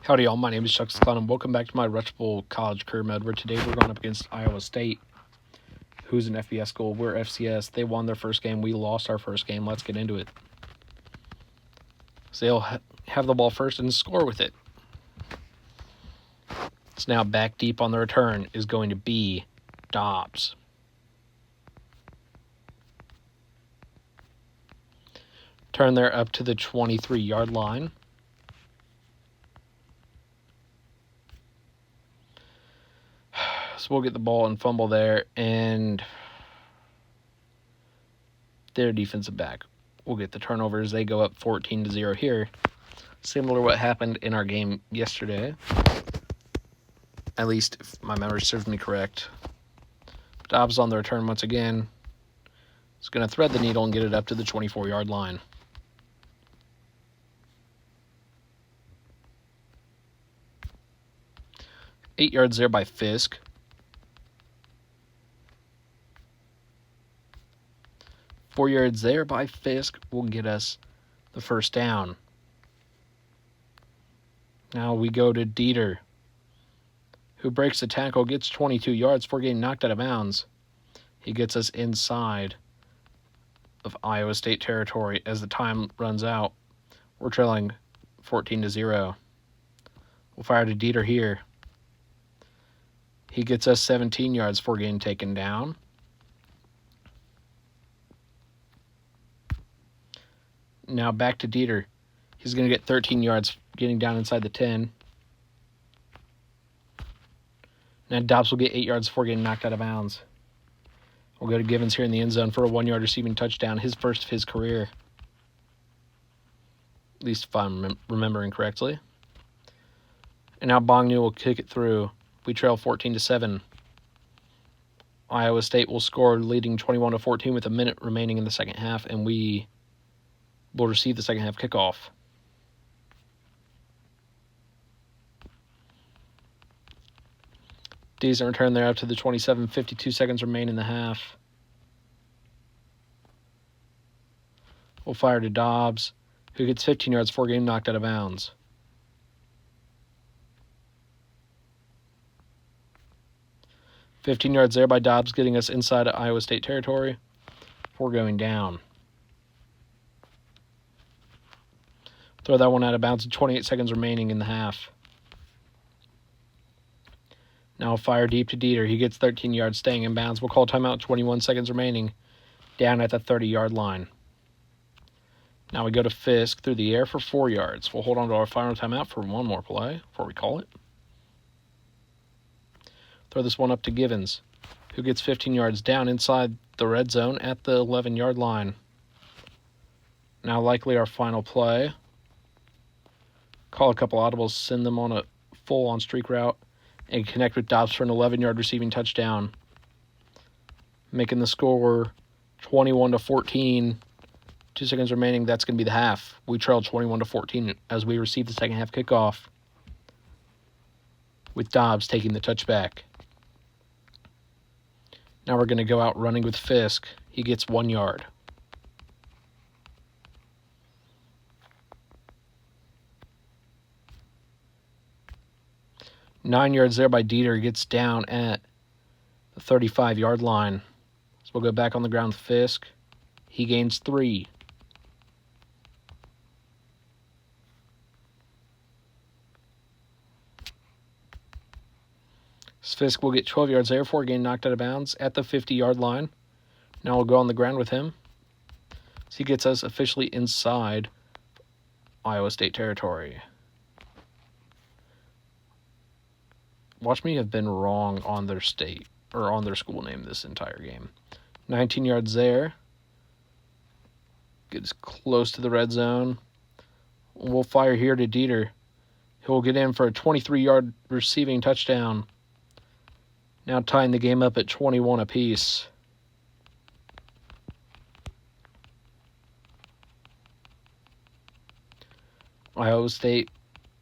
Howdy, y'all. My name is ChucklesTC, and welcome back to my Rushable College Career Mode, where today we're going up against Iowa State, who's an FBS school. We're FCS. They won their first game. We lost our first game. Let's get into it. So they'll have the ball first and score with it. So now back deep on the return is going to be Dobbs. Turn there up to the 23-yard line. So we'll get the ball and fumble there, and their defensive back will get the turnovers. They go up 14-0 here. Similar to what happened in our game yesterday. At least if my memory serves me correct. Dobbs on the return once again. He's going to thread the needle and get it up to the 24-yard line. Eight yards there by Fisk. 4 yards there by Fisk will get us the first down. Now we go to Dieter, who breaks the tackle, gets 22 yards before getting knocked out of bounds. He gets us inside of Iowa State territory as the time runs out. We're trailing 14-0. We'll fire to Dieter here. He gets us 17 yards before getting taken down. Now back to Dieter. He's going to get 13 yards getting down inside the 10. Now Dobbs will get 8 yards before getting knocked out of bounds. We'll go to Givens here in the end zone for a 1-yard receiving touchdown, his first of his career. At least if I'm remembering correctly. And now Bongnu will kick it through. We trail 14-7. Iowa State will score, leading 21-14 with a minute remaining in the second half, and we will receive the second half kickoff. Decent return there up to the 27, 52 seconds remain in the half. We'll fire to Dobbs, who gets 15 yards before getting knocked out of bounds. $15 yards there by Dobbs, getting us inside of Iowa State territory before going down. Throw that one out of bounds with 28 seconds remaining in the half. Now fire deep to Dieter. He gets 13 yards staying in bounds. We'll call timeout, 21 seconds remaining, down at the 30-yard line. Now we go to Fisk through the air for 4 yards. We'll hold on to our final timeout for one more play before we call it. Throw this one up to Givens, who gets 15 yards down inside the red zone at the 11-yard line. Now likely our final play. Call a couple audibles, send them on a full-on streak route, and connect with Dobbs for an 11-yard receiving touchdown, making the score 21-14. 2 seconds remaining. That's going to be the half. We trail 21-14 as we receive the second half kickoff, with Dobbs taking the touchback. Now we're going to go out running with Fisk. He gets 1 yard. Nine yards there by Dieter. Gets down at the 35-yard line. So we'll go back on the ground with Fisk. He gains 3. Fisk will get 12 yards there before getting knocked out of bounds at the 50-yard line. Now we'll go on the ground with him. So he gets us officially inside Iowa State territory. Watch me have been wrong on their state or on their school name this entire game. 19 yards there. Gets close to the red zone. We'll fire here to Dieter. He'll get in for a 23-yard receiving touchdown. Now tying the game up at 21 apiece. Iowa State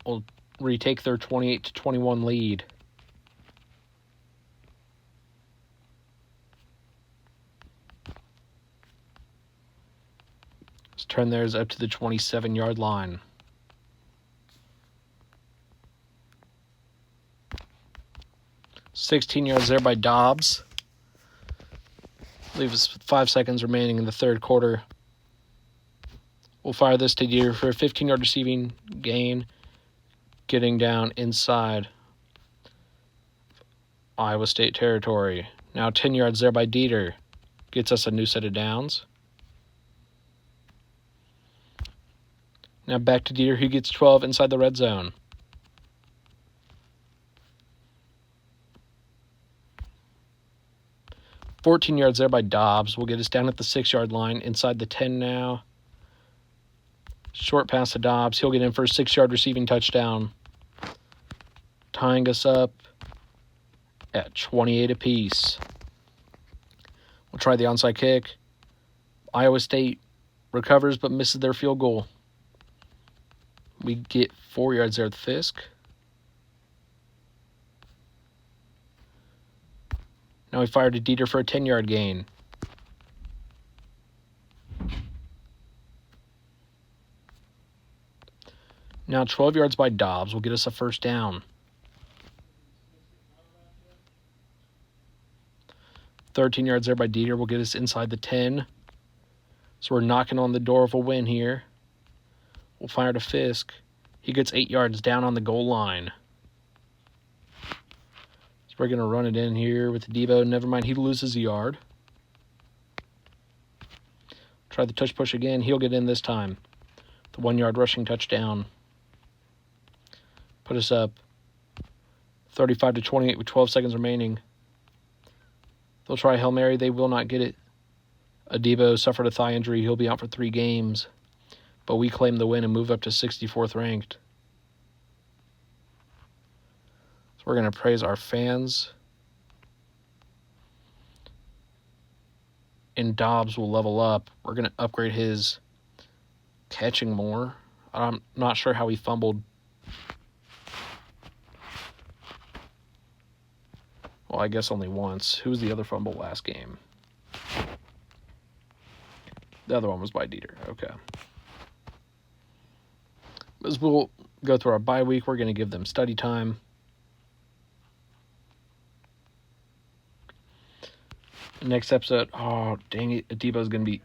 will retake their 28-21 lead. Let's turn theirs up to the 27-yard line. 16 yards there by Dobbs. Leaves 5 seconds remaining in the third quarter. We'll fire this to Dieter for a 15-yard receiving gain, getting down inside Iowa State territory. Now 10 yards there by Dieter. Gets us a new set of downs. Now back to Dieter, who gets 12 inside the red zone. $14 yards there by Dobbs. Will get us down at the 6-yard line, inside the 10 now. Short pass to Dobbs. He'll get in for a 6-yard receiving touchdown, tying us up at 28 apiece. We'll try the onside kick. Iowa State recovers but misses their field goal. We get 4 yards there at the Fisk. Now we fire to Dieter for a 10-yard gain. Now 12 yards by Dobbs will get us a first down. 13 yards there by Dieter will get us inside the 10. So we're knocking on the door of a win here. We'll fire to Fisk. He gets 8 yards down on the goal line. So we're going to run it in here with Debo. Never mind, he loses a yard. Try the touch push again. He'll get in this time. The 1-yard rushing touchdown. Put us up 35-28 with 12 seconds remaining. They'll try Hail Mary. They will not get it. Adebo suffered a thigh injury. He'll be out for 3 games. But we claim the win and move up to 64th ranked. So we're going to praise our fans. And Dobbs will level up. We're going to upgrade his catching more. I'm not sure how he fumbled. Well, I guess only once. Who was the other fumble last game? The other one was by Dieter. Okay. As we'll go through our bye week, we're going to give them study time. Next episode, oh, dang it, Adebo's going to be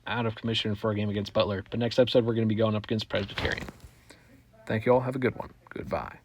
out of commission for a game against Butler. But next episode, we're going to be going up against Presbyterian. Thank you all. Have a good one. Goodbye.